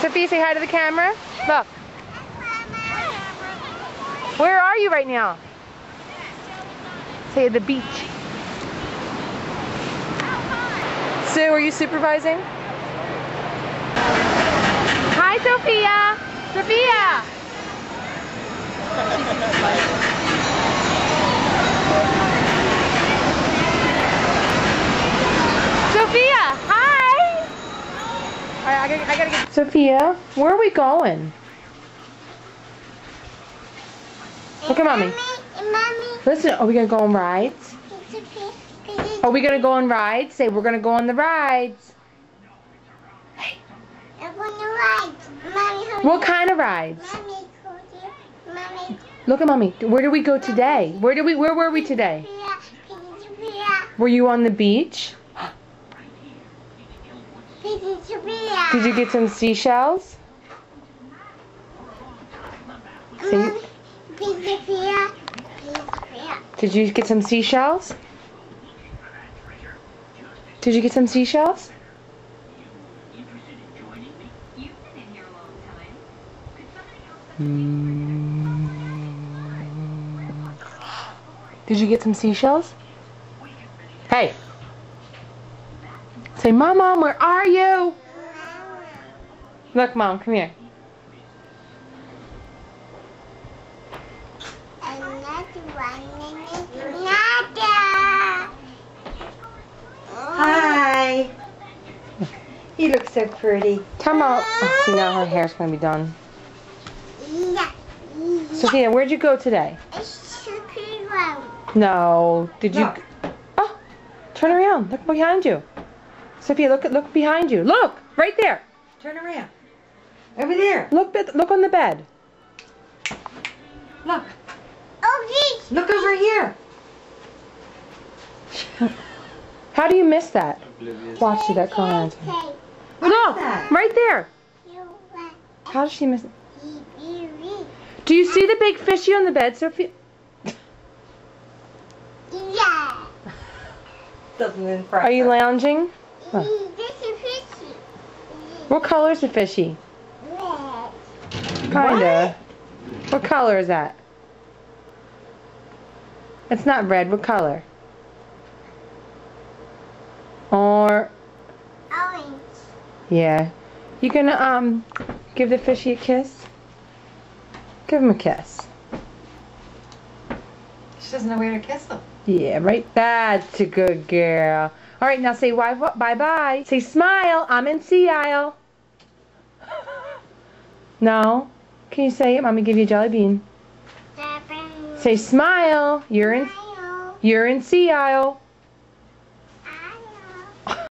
Sophia, say hi to the camera. Look. Where are you right now? Say the beach. Sue, are you supervising? Hi, Sophia. Sophia. Sophia, hi. All right, I gotta get. Sophia, where are we going? Look at mommy. Listen, are we gonna go on rides? Are we gonna go on rides? Say we're gonna go on the rides. Hey. What kind of rides? Look at mommy. Where did we go today? Where were we today? Were you on the beach? Did you get some seashells? Did you get some seashells? Did you get some seashells? Did you get some seashells? Hey! Say, Mom, where are you? Look, Mom, come here. Hi. You look so pretty. Come on. Oh, see, now her hair's going to be done. Sophia, where'd you go today? No. Did you? Look. Oh, turn around. Look behind you. Sophia, look behind you. Look, right there. Turn around. Over there. Look on the bed. Look. Look over here. How do you miss that? Watch, see that comment. Look, right there. How does she miss it? Do you see the big fishy on the bed, Sophia? Yeah. Doesn't impress. Are you lounging? Huh. What color is the fishy? Kinda. What color is that? It's not red. What color? Or Orange. yeah. You gonna give the fishy a kiss? Give him a kiss. She doesn't know where to kiss them. Yeah, right. That's a good girl. All right, now say bye-bye. Say smile. I'm in sea aisle. No. Can you say it? Mommy give you a jelly bean. Say smile. You're in sea aisle.